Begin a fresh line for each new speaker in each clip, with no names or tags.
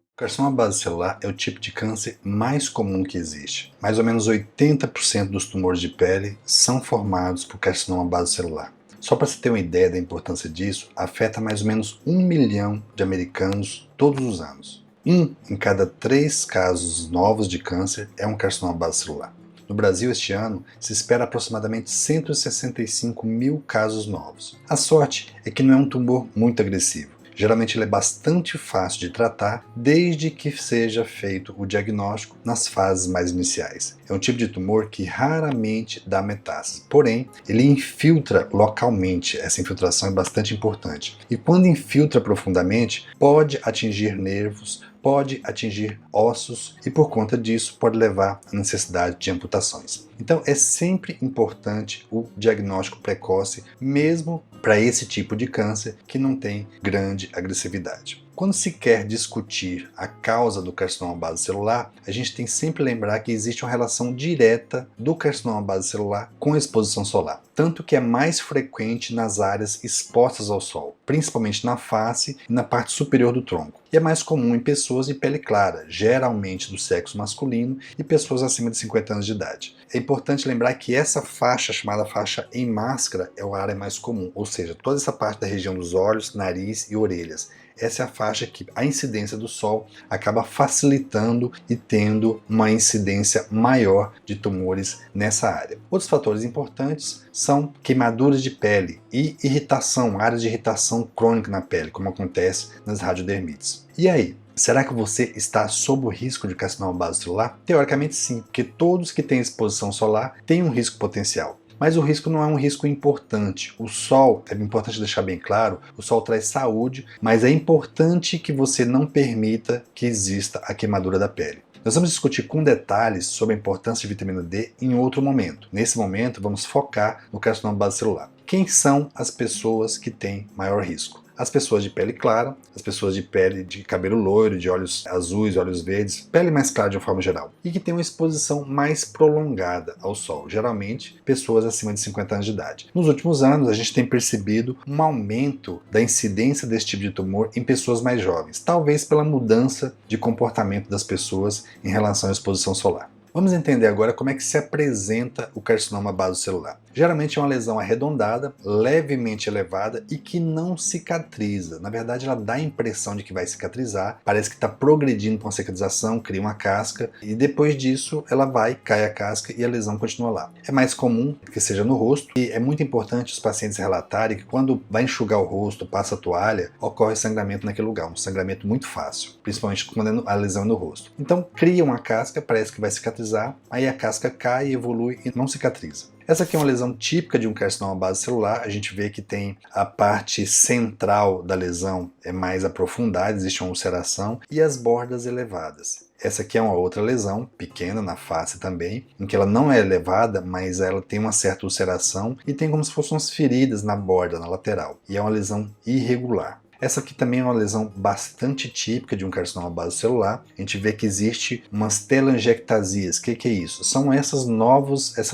O carcinoma base celular é o tipo de câncer mais comum que existe. Mais ou menos 80% dos tumores de pele são formados por carcinoma base celular. Só para você ter uma ideia da importância disso, afeta mais ou menos 1 milhão de americanos todos os anos. Em cada 3 casos novos de câncer é um carcinoma base celular. No Brasil, este ano, se espera aproximadamente 165 mil casos novos. A sorte é que não é um tumor muito agressivo. Geralmente ele é bastante fácil de tratar, desde que seja feito o diagnóstico nas fases mais iniciais. É um tipo de tumor que raramente dá metástase, porém, ele infiltra localmente. Essa infiltração é bastante importante. E quando infiltra profundamente, pode atingir nervos, pode atingir ossos e, por conta disso, pode levar à necessidade de amputações. Então, é sempre importante o diagnóstico precoce, mesmo para esse tipo de câncer que não tem grande agressividade. Quando se quer discutir a causa do carcinoma base celular, a gente tem sempre lembrar que existe uma relação direta do carcinoma base celular com a exposição solar. Tanto que é mais frequente nas áreas expostas ao sol, principalmente na face e na parte superior do tronco. E é mais comum em pessoas de pele clara, geralmente do sexo masculino, e pessoas acima de 50 anos de idade. É importante lembrar que essa faixa, chamada faixa em máscara, é a área mais comum, ou seja, toda essa parte da região dos olhos, nariz e orelhas. Essa é a faixa que a incidência do sol acaba facilitando e tendo uma incidência maior de tumores nessa área. Outros fatores importantes são queimaduras de pele e irritação, áreas de irritação crônica na pele, como acontece nas radiodermites. E aí? Será que você está sob o risco de carcinoma base celular? Teoricamente sim, porque todos que têm exposição solar têm um risco potencial. Mas o risco não é um risco importante. O sol, é importante deixar bem claro, o sol traz saúde, mas é importante que você não permita que exista a queimadura da pele. Nós vamos discutir com detalhes sobre a importância de vitamina D em outro momento. Nesse momento, vamos focar no carcinoma base celular. Quem são as pessoas que têm maior risco? As pessoas de pele clara, as pessoas de pele de cabelo loiro, de olhos azuis, olhos verdes, pele mais clara de uma forma geral, e que tem uma exposição mais prolongada ao sol, geralmente pessoas acima de 50 anos de idade. Nos últimos anos, a gente tem percebido um aumento da incidência desse tipo de tumor em pessoas mais jovens, talvez pela mudança de comportamento das pessoas em relação à exposição solar. Vamos entender agora como é que se apresenta o carcinoma base celular. Geralmente é uma lesão arredondada, levemente elevada e que não cicatriza. Na verdade, ela dá a impressão de que vai cicatrizar, parece que está progredindo com a cicatrização, cria uma casca e depois disso ela cai a casca e a lesão continua lá. É mais comum que seja no rosto e é muito importante os pacientes relatarem que quando vai enxugar o rosto, passa a toalha, ocorre sangramento naquele lugar, um sangramento muito fácil, principalmente quando a lesão é no rosto. Então cria uma casca, parece que vai cicatrizar, aí a casca cai, evolui e não cicatriza. Essa aqui é uma lesão típica de um carcinoma base celular. A gente vê que tem a parte central da lesão é mais aprofundada, existe uma ulceração e as bordas elevadas. Essa aqui é uma outra lesão, pequena na face também, em que ela não é elevada, mas ela tem uma certa ulceração e tem como se fossem umas feridas na borda, na lateral. E é uma lesão irregular. Essa aqui também é uma lesão bastante típica de um carcinoma base celular. A gente vê que existe umas telangiectasias. O que é isso? São essa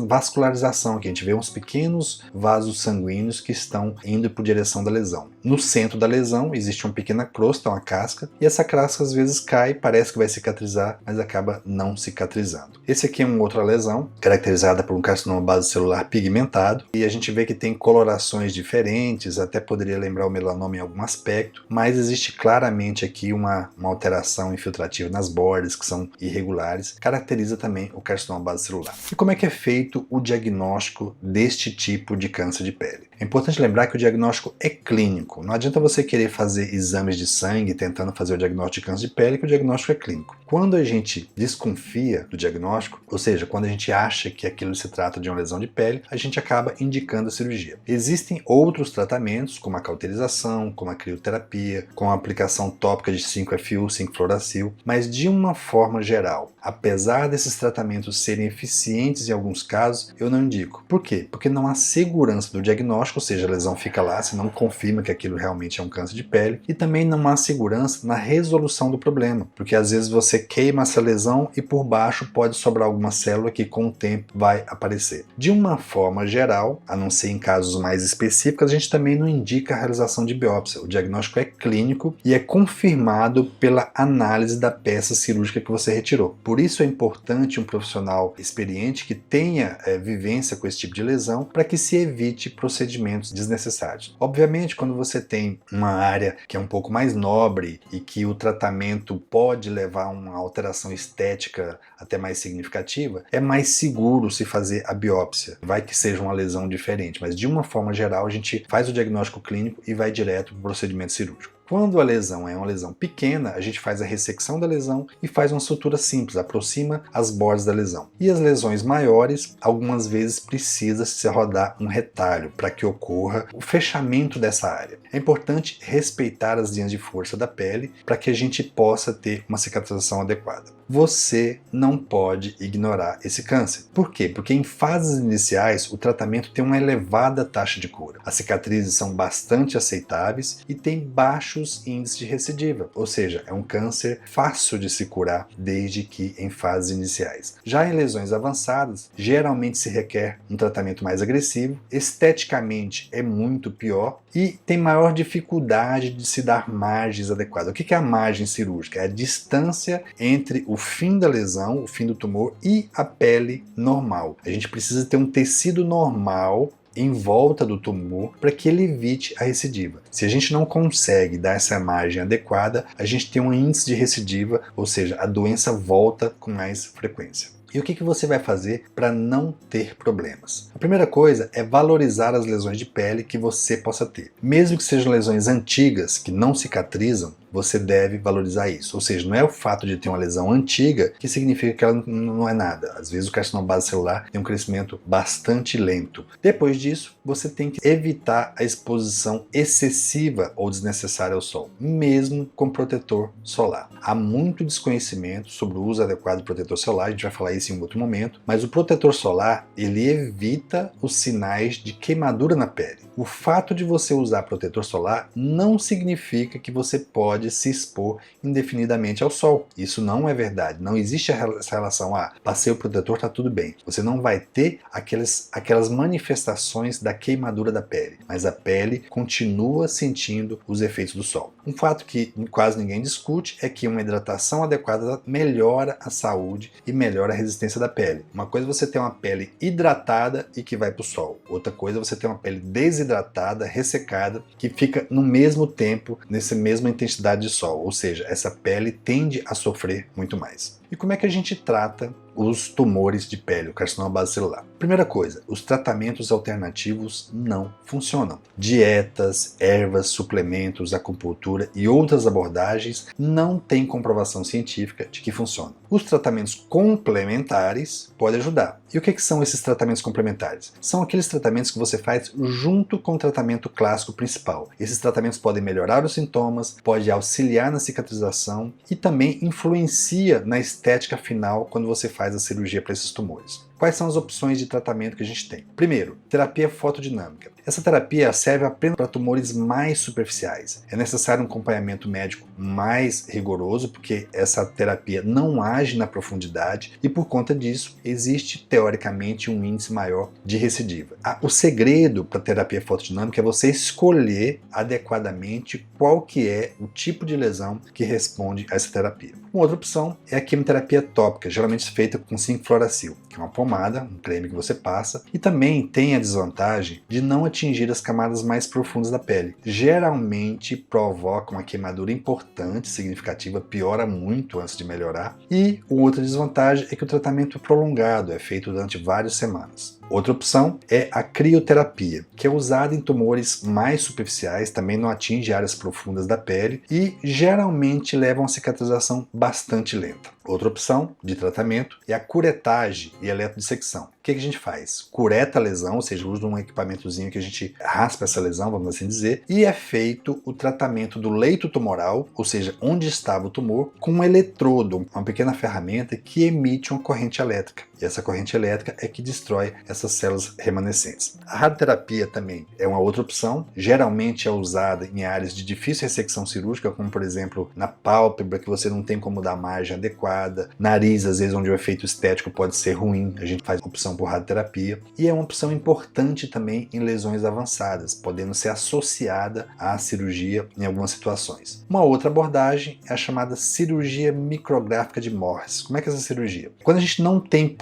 vascularização aqui. A gente vê uns pequenos vasos sanguíneos que estão indo por direção da lesão. No centro da lesão existe uma pequena crosta, uma casca, e essa casca às vezes cai, parece que vai cicatrizar, mas acaba não cicatrizando. Esse aqui é uma outra lesão, caracterizada por um carcinoma base celular pigmentado, e a gente vê que tem colorações diferentes, até poderia lembrar o melanoma em algum aspecto, mas existe claramente aqui uma alteração infiltrativa nas bordas, que são irregulares, caracteriza também o carcinoma base celular. E como é que é feito o diagnóstico deste tipo de câncer de pele? É importante lembrar que o diagnóstico é clínico. Não adianta você querer fazer exames de sangue tentando fazer o diagnóstico de câncer de pele, que o diagnóstico é clínico. Quando a gente desconfia do diagnóstico, ou seja, quando a gente acha que aquilo se trata de uma lesão de pele, a gente acaba indicando a cirurgia. Existem outros tratamentos, como a cauterização, como a crioterapia, com a aplicação tópica de 5-FU, 5-fluoracil, mas de uma forma geral, apesar desses tratamentos serem eficientes em alguns casos, eu não indico. Por quê? Porque não há segurança do diagnóstico diagnóstico, ou seja, a lesão fica lá, se não confirma que aquilo realmente é um câncer de pele, e também não há segurança na resolução do problema, porque às vezes você queima essa lesão e por baixo pode sobrar alguma célula que com o tempo vai aparecer. De uma forma geral, a não ser em casos mais específicos, a gente também não indica a realização de biópsia. O diagnóstico é clínico e é confirmado pela análise da peça cirúrgica que você retirou. Por isso é importante um profissional experiente que tenha vivência com esse tipo de lesão para que se evite procedimentos desnecessários. Obviamente, quando você tem uma área que é um pouco mais nobre e que o tratamento pode levar a uma alteração estética até mais significativa, é mais seguro se fazer a biópsia. Vai que seja uma lesão diferente, mas de uma forma geral a gente faz o diagnóstico clínico e vai direto para o procedimento cirúrgico. Quando a lesão é uma lesão pequena, a gente faz a ressecção da lesão e faz uma sutura simples, aproxima as bordas da lesão. E as lesões maiores, algumas vezes precisa se rodar um retalho para que ocorra o fechamento dessa área. É importante respeitar as linhas de força da pele para que a gente possa ter uma cicatrização adequada. Você não pode ignorar esse câncer. Por quê? Porque em fases iniciais o tratamento tem uma elevada taxa de cura. As cicatrizes são bastante aceitáveis e tem baixos índices de recidiva, ou seja, é um câncer fácil de se curar desde que em fases iniciais. Já em lesões avançadas, geralmente se requer um tratamento mais agressivo, esteticamente é muito pior e tem maior dificuldade de se dar margens adequadas. O que é a margem cirúrgica? É a distância entre o fim da lesão, o fim do tumor e a pele normal. A gente precisa ter um tecido normal em volta do tumor para que ele evite a recidiva. Se a gente não consegue dar essa margem adequada, a gente tem um índice de recidiva, ou seja, a doença volta com mais frequência. E o que você vai fazer para não ter problemas? A primeira coisa é valorizar as lesões de pele que você possa ter. Mesmo que sejam lesões antigas, que não cicatrizam, você deve valorizar isso. Ou seja, não é o fato de ter uma lesão antiga que significa que ela não é nada. Às vezes o carcinoma base celular tem um crescimento bastante lento. Depois disso, você tem que evitar a exposição excessiva ou desnecessária ao sol, mesmo com protetor solar. Há muito desconhecimento sobre o uso adequado do protetor solar, a gente vai falar isso em outro momento, mas o protetor solar, ele evita os sinais de queimadura na pele. O fato de você usar protetor solar não significa que você pode se expor indefinidamente ao sol. Isso não é verdade. Não existe essa relação, passei o protetor, está tudo bem. Você não vai ter aquelas manifestações da queimadura da pele, mas a pele continua sentindo os efeitos do sol. Um fato que quase ninguém discute é que uma hidratação adequada melhora a saúde e melhora a resistência da pele. Uma coisa é você ter uma pele hidratada e que vai para o sol. Outra coisa é você ter uma pele desidratada, ressecada, que fica no mesmo tempo, nessa mesma intensidade de sol. Ou seja, essa pele tende a sofrer muito mais. E como é que a gente trata os tumores de pele, o carcinoma base celular? Primeira coisa, os tratamentos alternativos não funcionam. Dietas, ervas, suplementos, acupuntura e outras abordagens não têm comprovação científica de que funcionam. Os tratamentos complementares podem ajudar. E o que são esses tratamentos complementares? São aqueles tratamentos que você faz junto com o tratamento clássico principal. Esses tratamentos podem melhorar os sintomas, pode auxiliar na cicatrização e também influencia na estética final quando você faz a cirurgia para esses tumores. Quais são as opções de tratamento que a gente tem? Primeiro, terapia fotodinâmica. Essa terapia serve apenas para tumores mais superficiais. É necessário um acompanhamento médico mais rigoroso, porque essa terapia não age na profundidade e, por conta disso, existe teoricamente um índice maior de recidiva. O segredo para a terapia fotodinâmica é você escolher adequadamente qual que é o tipo de lesão que responde a essa terapia. Uma outra opção é a quimioterapia tópica, geralmente feita com 5-fluoracil, que é uma pomada, um creme que você passa, e também tem a desvantagem de não atingir as camadas mais profundas da pele. Geralmente provoca uma queimadura importante, significativa, piora muito antes de melhorar. E outra desvantagem é que o tratamento é prolongado, é feito durante várias semanas. Outra opção é a crioterapia, que é usada em tumores mais superficiais, também não atinge áreas profundas da pele e geralmente leva a uma cicatrização bastante lenta. Outra opção de tratamento é a curetagem e eletrodissecção. O que a gente faz? Cureta a lesão, ou seja, usa um equipamentozinho que a gente raspa essa lesão, vamos assim dizer, e é feito o tratamento do leito tumoral, ou seja, onde estava o tumor, com um eletrodo, uma pequena ferramenta que emite uma corrente elétrica. E essa corrente elétrica é que destrói essas células remanescentes. A radioterapia também é uma outra opção, geralmente é usada em áreas de difícil ressecção cirúrgica, como por exemplo na pálpebra, que você não tem como dar margem adequada, nariz, às vezes onde o efeito estético pode ser ruim, a gente faz opção por radioterapia, e é uma opção importante também em lesões avançadas, podendo ser associada à cirurgia em algumas situações. Uma outra abordagem é a chamada cirurgia micrográfica de Morse. Como é que é essa cirurgia? Quando a gente não tem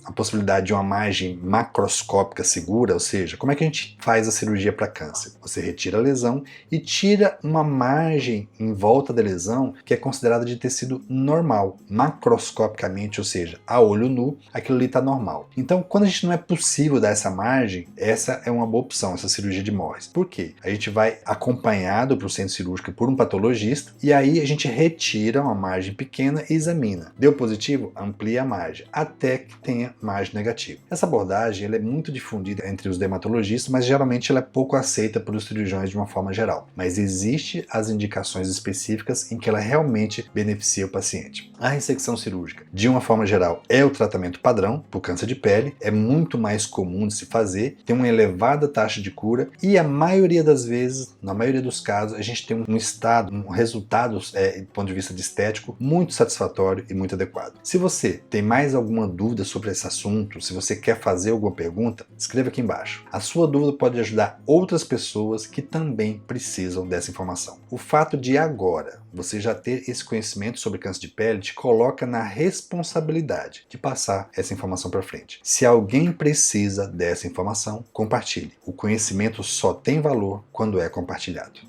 a possibilidade de uma margem macroscópica segura, ou seja, como é que a gente faz a cirurgia para câncer? Você retira a lesão e tira uma margem em volta da lesão que é considerada de tecido normal, macroscopicamente, ou seja, a olho nu, aquilo ali está normal. Então, quando a gente não é possível dar essa margem, essa é uma boa opção, essa cirurgia de Morse. Por quê? A gente vai acompanhado para o centro cirúrgico por um patologista e aí a gente retira uma margem pequena e examina. Deu positivo? Amplia a margem, até que tenha margem negativa. Essa abordagem ela é muito difundida entre os dermatologistas, mas geralmente ela é pouco aceita pelos cirurgiões de uma forma geral. Mas existem as indicações específicas em que ela realmente beneficia o paciente. A ressecção cirúrgica, de uma forma geral, é o tratamento padrão para o câncer de pele, é muito mais comum de se fazer, tem uma elevada taxa de cura e a maioria das vezes, na maioria dos casos, a gente tem um resultado, do ponto de vista de estético, muito satisfatório e muito adequado. Se você tem mais alguma dúvida sobre esse assunto, se você quer fazer alguma pergunta, escreva aqui embaixo. A sua dúvida pode ajudar outras pessoas que também precisam dessa informação. O fato de agora você já ter esse conhecimento sobre câncer de pele te coloca na responsabilidade de passar essa informação para frente. Se alguém precisa dessa informação, compartilhe. O conhecimento só tem valor quando é compartilhado.